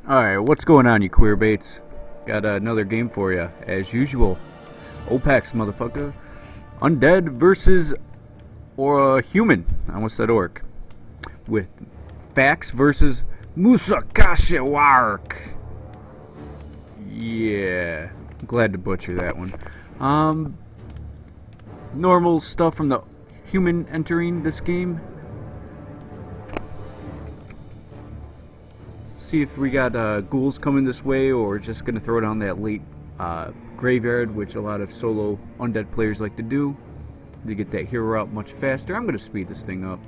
Alright, what's going on, you queer baits? Got another game for you, as usual. OPEX, motherfucker. Undead versus or human. I almost said orc. With Fax versus musukashiwarc. Yeah, glad to butcher that one. Normal stuff from the human entering this game. See if we got ghouls coming this way, or just gonna throw down that late graveyard, which a lot of solo undead players like to do to get that hero out much faster. I'm gonna speed this thing up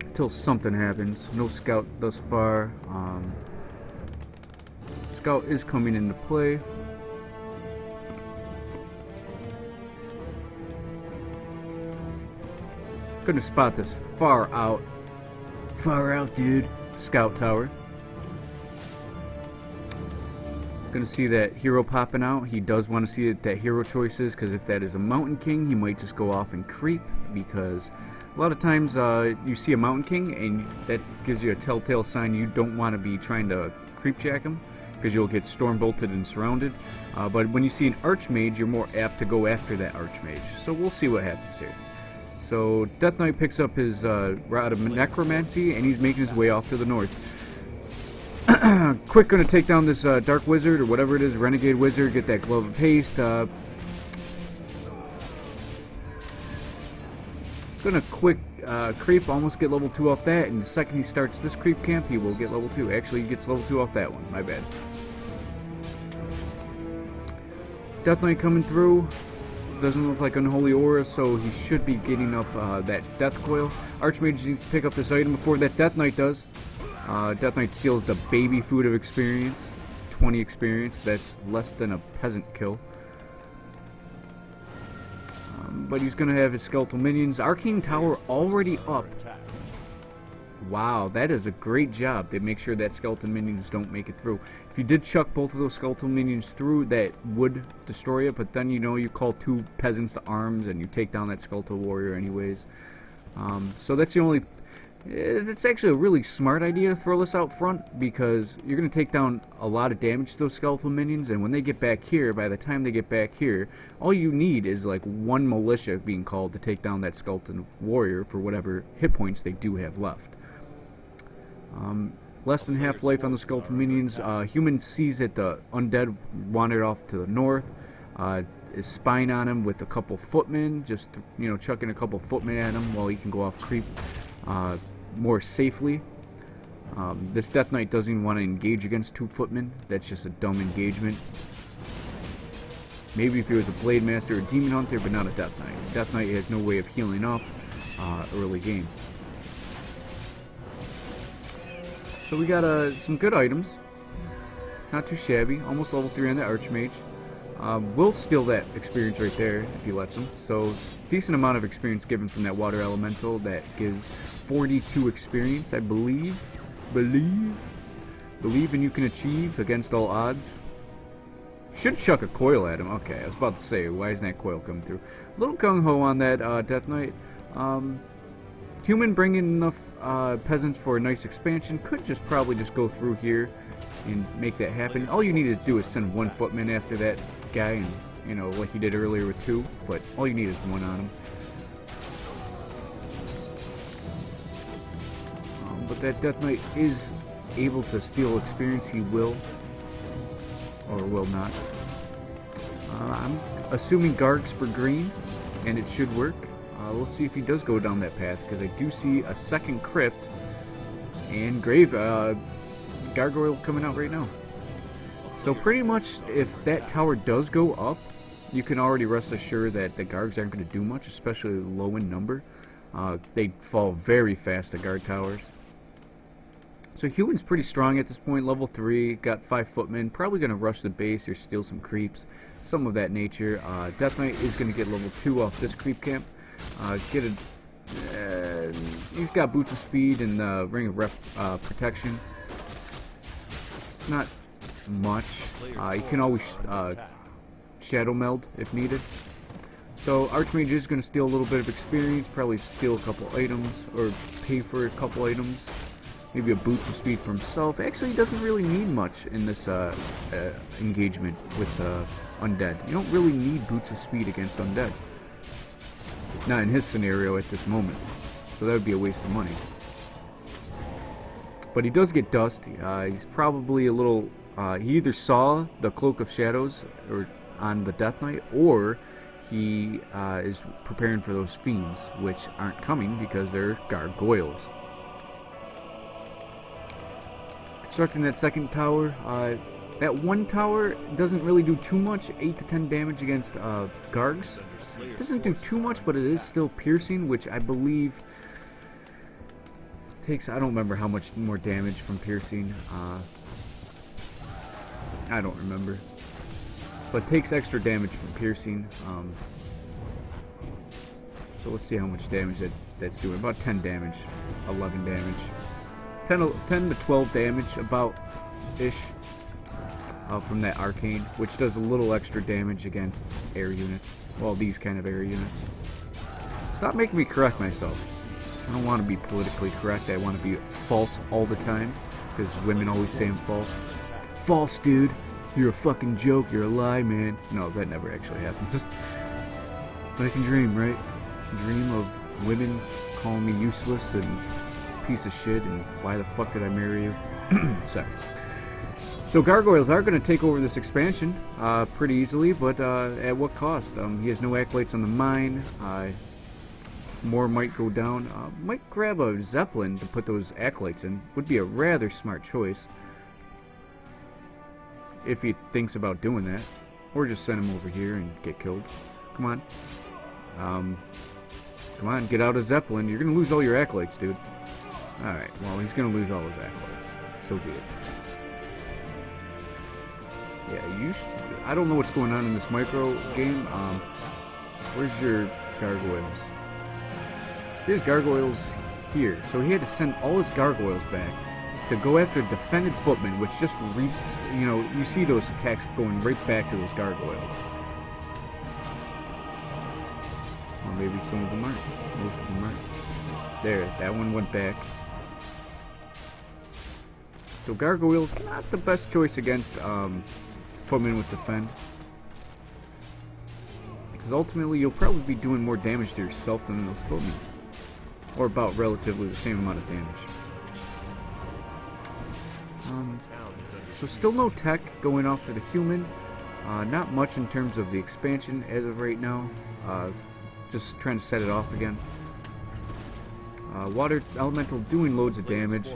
until something happens. No scout thus far. Scout is coming into play. Gonna spot this far out, dude. Scout tower. Gonna see that hero popping out. He does want to see that hero choices, because if that is a mountain king, he might just go off and creep, because a lot of times you see a mountain king and that gives you a telltale sign you don't want to be trying to creep jack him, because you'll get storm bolted and surrounded. But when you see an archmage, you're more apt to go after that archmage. So we'll see what happens here. So Death Knight picks up his rod of necromancy, and he's making his way off to the north. Quick, gonna take down this dark wizard, or whatever it is, renegade wizard, get that glove of haste. Gonna quick creep, almost get level 2 off that, and the second he starts this creep camp, he will get level 2. Actually, he gets level 2 off that one, my bad. Death Knight coming through. Doesn't look like unholy aura, so he should be getting up that death coil. Archmage needs to pick up this item before that Death Knight does. Death Knight steals the baby food of experience. 20 experience, that's less than a peasant kill. But he's gonna have his skeletal minions. Arcane Tower already up. Wow, that is a great job. They make sure that skeleton minions don't make it through. If you did chuck both of those skeleton minions through, that would destroy it, but then you call 2 peasants to arms and you take down that skeletal warrior anyways. So that's the only... It's actually a really smart idea to throw this out front, because you're going to take down a lot of damage to those skeletal minions, and when they get back here, by the time they get back here, all you need is like 1 militia being called to take down that skeleton warrior for whatever hit points they do have left. Less than half life on the skeletal minions. Human sees that the undead wandered off to the north. Is spying on him with a couple footmen, just chucking a couple footmen at him while he can go off creep more safely. This Death Knight doesn't even want to engage against 2 footmen. That's just a dumb engagement. Maybe if he was a Blade Master or Demon Hunter, but not a Death Knight. Death Knight has no way of healing up early game. So we got some good items. Not too shabby. Almost level 3 on the Archmage. Will steal that experience right there if he lets him. So decent amount of experience given from that Water Elemental. That gives 42 experience, I believe. Believe and you can achieve against all odds. Should chuck a coil at him. Okay, I was about to say, why isn't that coil coming through? A little gung-ho on that Death Knight. Human bringing enough peasants for a nice expansion. Could probably just go through here and make that happen. All you need to do is send 1 footman after that guy, and like you did earlier with 2, but all you need is 1 on him. But that Death Knight is able to steal experience. He will, or will not. I'm assuming Gargs for green, and it should work. Let's see if he does go down that path, because I do see a second crypt and grave gargoyle coming out right now. So pretty much, if that tower does go up, you can already rest assured that the Gargs aren't going to do much, especially low in number. They fall very fast at guard towers. So Human's pretty strong at this point, level 3, got 5 footmen, probably going to rush the base or steal some creeps, some of that nature. Death Knight is going to get level 2 off this creep camp. He's got boots of speed and ring of protection. It's not much. You can always shadow meld if needed. So Archmage is going to steal a little bit of experience, probably steal a couple items, or pay for a couple items. maybe a boost of speed for himself. Actually, he doesn't really need much in this engagement with undead. You don't really need boots of speed against undead. Not in his scenario at this moment. So that would be a waste of money. But he does get dust. He's probably a little... he either saw the Cloak of Shadows or on the Death Knight, or he is preparing for those fiends, which aren't coming because they're gargoyles. Constructing that second tower. That one tower doesn't really do too much, 8 to 10 damage against Gargs. It doesn't do too much, but it is still piercing, which I believe takes, I don't remember how much more damage from piercing. I don't remember. But takes extra damage from piercing. So let's see how much damage that's doing. About 10 damage, 11 damage. 10 to 12 damage, about-ish. From that arcane, which does a little extra damage against air units. Well, these kind of air units. Stop making me correct myself. I don't want to be politically correct. I want to be false all the time, because women always say I'm false. False, dude. You're a fucking joke. You're a lie, man. No, that never actually happens. But I can dream, right? Dream of women calling me useless and piece of shit, and why the fuck did I marry you? Sorry. So gargoyles are going to take over this expansion pretty easily, but at what cost? He has no acolytes on the mine. More might go down. Might grab a zeppelin to put those acolytes in. Would be a rather smart choice if he thinks about doing that, or just send him over here and get killed. Come on, come on, get out of zeppelin. You're going to lose all your acolytes, dude. All right, well, he's going to lose all his acolytes. So be it. Yeah, I don't know what's going on in this micro game. Where's your gargoyles? There's gargoyles here. So he had to send all his gargoyles back to go after defended footmen, which just you see those attacks going right back to those gargoyles. Or maybe some of them aren't. Most of them aren't. There, that one went back. So gargoyles, not the best choice against footmen with defend, because ultimately you'll probably be doing more damage to yourself than those footmen, or about relatively the same amount of damage. So still no tech going off for the human. Not much in terms of the expansion as of right now. Just trying to set it off again. Water elemental doing loads of damage.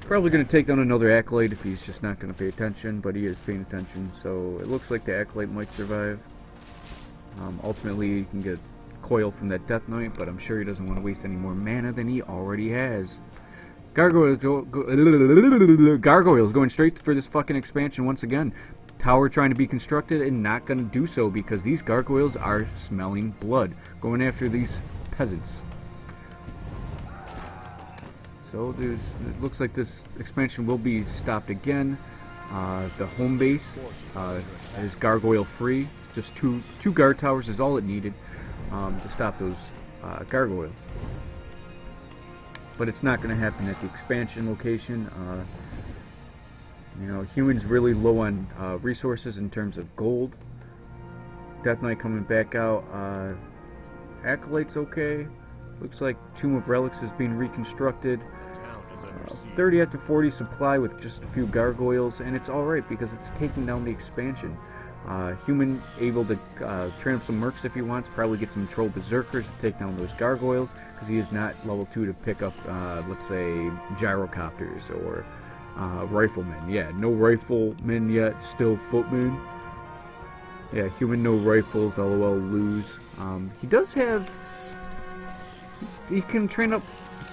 Probably going to take down another acolyte if he's just not going to pay attention, but he is paying attention, so it looks like the acolyte might survive. Ultimately, you can get coil from that Death Knight, but I'm sure he doesn't want to waste any more mana than he already has. Gargoyles going straight for this fucking expansion once again. Tower trying to be constructed and not going to do so because these gargoyles are smelling blood, going after these peasants. So it looks like this expansion will be stopped again. The home base is gargoyle free. Just two guard towers is all it needed to stop those gargoyles. But it's not going to happen at the expansion location. Humans really low on resources in terms of gold. Death Knight coming back out. Acolyte's okay. Looks like Tomb of Relics is being reconstructed. 30 after 40 supply with just a few gargoyles, and it's alright because it's taking down the expansion. Human able to train up some mercs if he wants, probably get some troll berserkers to take down those gargoyles, because he is not level 2 to pick up, let's say, gyrocopters or riflemen. Yeah, no riflemen yet, still footmen. Yeah, human no rifles, lol, lose. He does have... He can train up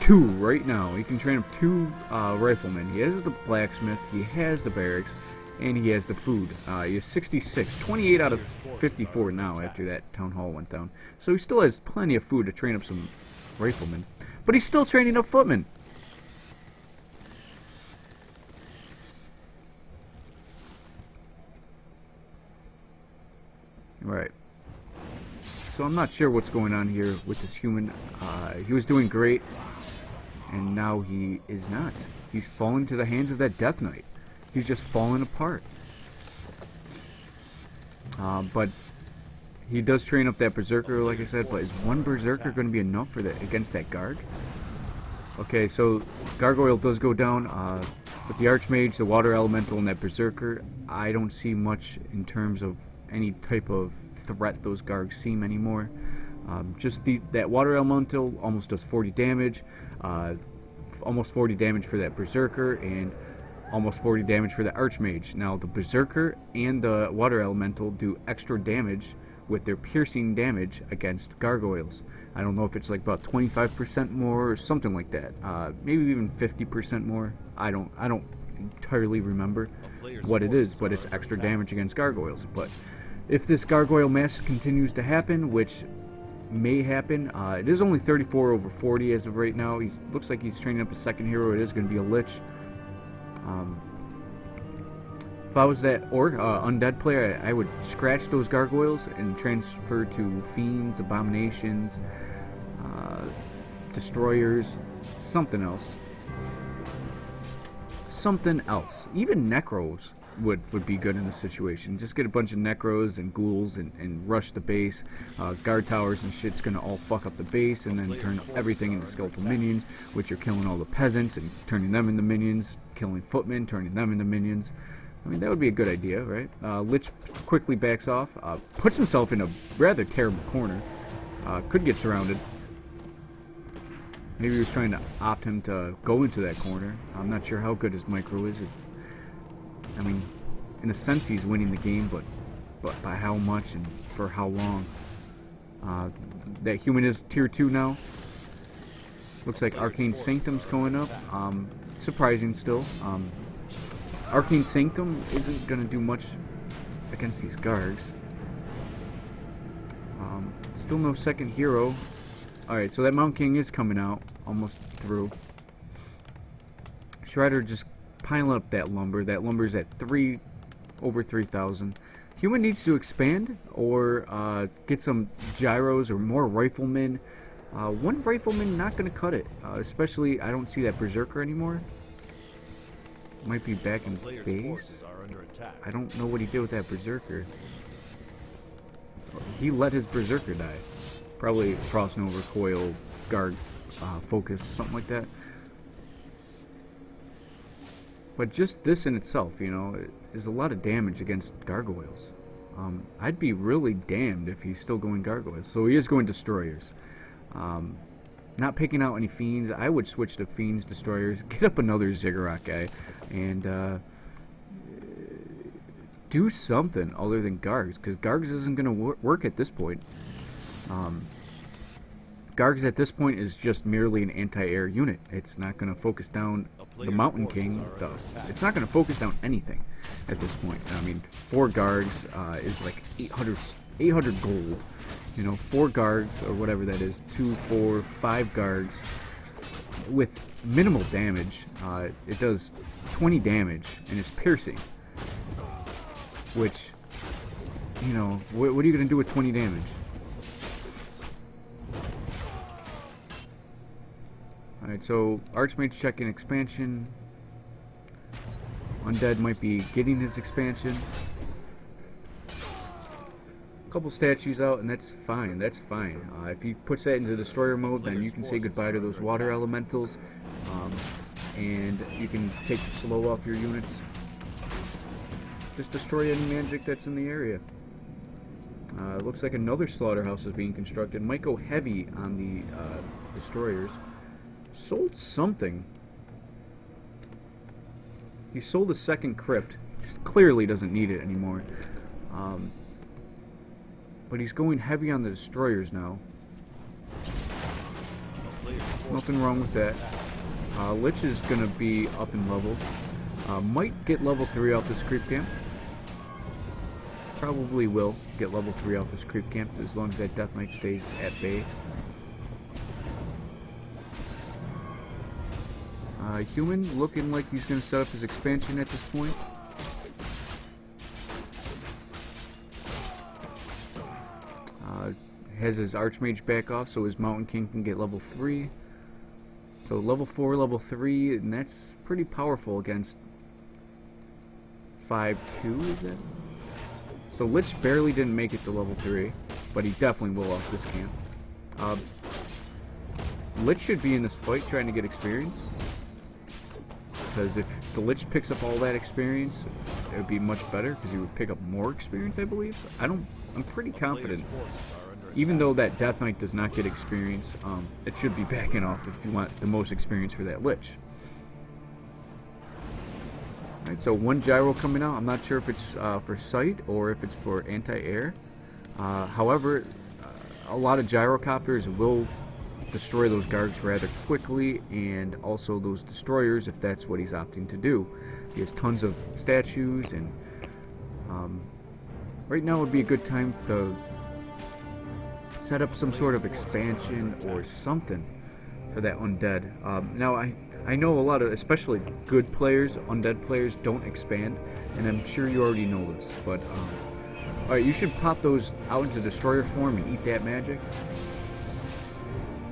2 right now. He can train up 2 riflemen. He has the blacksmith, he has the barracks, and he has the food. He has 66, 28 out of 54 now after that town hall went down. So he still has plenty of food to train up some riflemen. But he's still training up footmen. Right. So I'm not sure what's going on here with this human. He was doing great, and now he is not. He's fallen to the hands of that Death Knight. He's just fallen apart. But he does train up that Berserker, like I said, but is one Berserker going to be enough for that against that Garg? Okay, so Gargoyle does go down. With the Archmage, the Water Elemental, and that Berserker, I don't see much in terms of any type of threat those Gargs seem anymore. Just that Water Elemental almost does 40 damage, almost 40 damage for that Berserker, and almost 40 damage for the Archmage. Now the Berserker and the Water Elemental do extra damage with their piercing damage against Gargoyles. I don't know if it's like about 25% more or something like that. Maybe even 50% more. I don't entirely remember what it is, but it's extra damage against Gargoyles. But if this Gargoyle mess continues to happen, which may happen, it is only 34 over 40 as of right now. Looks like he's training up a second hero. It is going to be a Lich. If I was that undead player, I would scratch those Gargoyles and transfer to Fiends, Abominations, Destroyers, something else. Something else. Even Necros would be good in this situation. Just get a bunch of Necros and Ghouls and rush the base. Guard towers and shit's gonna all fuck up the base and then turn everything into skeletal minions, which are killing all the peasants and turning them into minions, killing footmen, turning them into minions. I mean, that would be a good idea, right? Lich quickly backs off, puts himself in a rather terrible corner. Could get surrounded. Maybe he was trying to opt him to go into that corner. I'm not sure how good his micro is. I mean, in a sense he's winning the game, but by how much and for how long? That human is tier 2 now. Looks like Arcane Sanctum's going up. Surprising still. Arcane Sanctum isn't going to do much against these Gargs. Still no second hero. Alright, so that Mountain King is coming out. Almost through. Shredder just piling up that lumber. That lumber's at over 3,000. Human needs to expand or get some gyros or more riflemen. One rifleman not going to cut it. Especially, I don't see that Berserker anymore. Might be back in base. I don't know what he did with that Berserker. He let his Berserker die. Probably Frost Nova, Coil, Guard, Focus, something like that. But just this in itself, you know, is a lot of damage against Gargoyles. I'd be really damned if he's still going Gargoyles. So he is going Destroyers. Not picking out any Fiends. I would switch to Fiends, Destroyers, get up another Ziggurat guy, and do something other than Gargs, because Gargs isn't going to work at this point. Gargs at this point is just merely an anti-air unit. It's not going to focus down the Mountain King. It's not going to focus down anything at this point. I mean, 4 Gargs is like 800 gold. You know, 4 Gargs, or whatever that is, 2, 4, 5 Gargs, with minimal damage. It does 20 damage, and it's piercing. Which, you know, what are you going to do with 20 damage? Alright, so Archmage checking expansion. Undead might be getting his expansion. Couple statues out, and that's fine. That's fine. If he puts that into destroyer mode, then you can say goodbye to those water elementals, and you can take the slow off your units. Just destroy any magic that's in the area. Looks like another slaughterhouse is being constructed. Might go heavy on the destroyers. Sold something. He sold a second crypt. He clearly doesn't need it anymore. But he's going heavy on the destroyers now. Nothing wrong with that. Lich is going to be up in levels. Might get level 3 off this creep camp. Probably will get level 3 off this creep camp as long as that Death Knight stays at bay. Human looking like he's going to set up his expansion at this point. Has his Archmage back off so his Mountain King can get level 3. So level 4, level 3, and that's pretty powerful against 5-2, is it? So Lich barely didn't make it to level 3, but he definitely will off this camp. Lich should be in this fight trying to get experience, because if the Lich picks up all that experience, it would be much better, because he would pick up more experience, I believe. I'm pretty confident. Even though that Death Knight does not get experience, it should be backing off if you want the most experience for that Lich. Alright, so one gyro coming out. I'm not sure if it's for sight or if it's for anti-air. However, a lot of gyrocopters will destroy those Gargs rather quickly, and also those destroyers if that's what he's opting to do. He has tons of statues, and right now would be a good time to set up some sort of expansion or something for that undead. Now I know a lot of, especially good players, undead players, don't expand, and I'm sure you already know this, but alright, you should pop those out into destroyer form and eat that magic.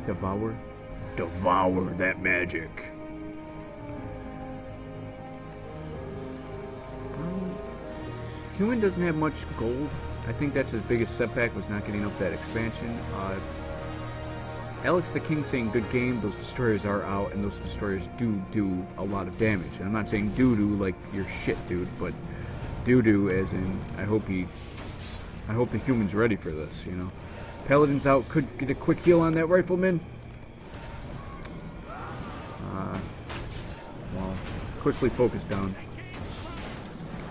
Devour that magic. Human doesn't have much gold. I think that's his biggest setback, was not getting up that expansion. Alex the King saying good game, those destroyers are out, and those destroyers do a lot of damage. And I'm not saying doo-doo like you're shit, dude, but doo-doo as in I hope the human's ready for this, you know. Paladin's out, could get a quick heal on that rifleman. Well, quickly focus down.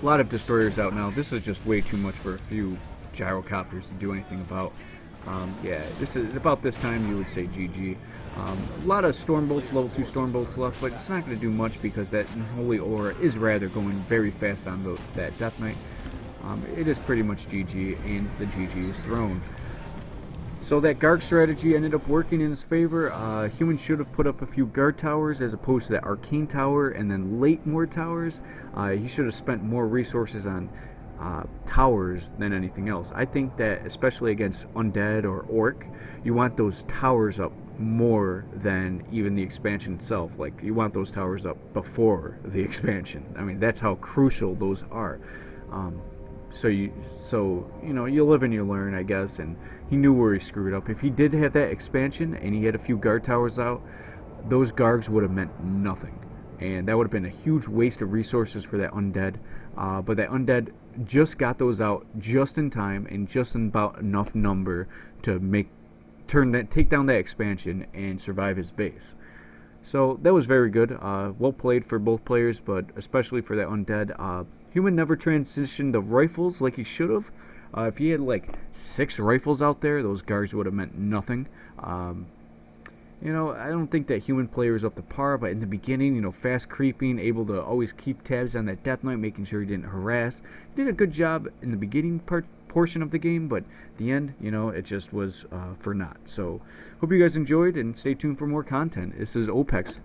A lot of destroyers out now. This is just way too much for a few gyrocopters to do anything about. Yeah, this is about this time you would say GG. A lot of Stormbolts, level 2 Stormbolts left, but it's not going to do much because that Holy Aura is rather going very fast on that Death Knight. It is pretty much GG, and the GG is thrown. So that Garg strategy ended up working in his favor. Humans should have put up a few guard towers as opposed to that arcane tower and then late more towers. He should have spent more resources on towers than anything else. I think that especially against undead or orc, you want those towers up more than even the expansion itself. Like, you want those towers up before the expansion. I mean, that's how crucial those are. So you know, you live and you learn, I guess, and he knew where he screwed up. If he did have that expansion and he had a few guard towers out, those Gargs would have meant nothing, and that would have been a huge waste of resources for that undead. But that undead just got those out just in time and just in about enough number to take down that expansion and survive his base. So that was very good. Well played for both players, but especially for that undead. Human never transitioned the rifles like he should have. If he had like 6 rifles out there, those Gargs would have meant nothing. You know, I don't think that human player is up to par, but in the beginning, you know, fast creeping, able to always keep tabs on that Death Knight, making sure he didn't harass. Did a good job in the beginning portion of the game, but the end, you know, it just was for naught. So, hope you guys enjoyed, and stay tuned for more content. This is OPEX.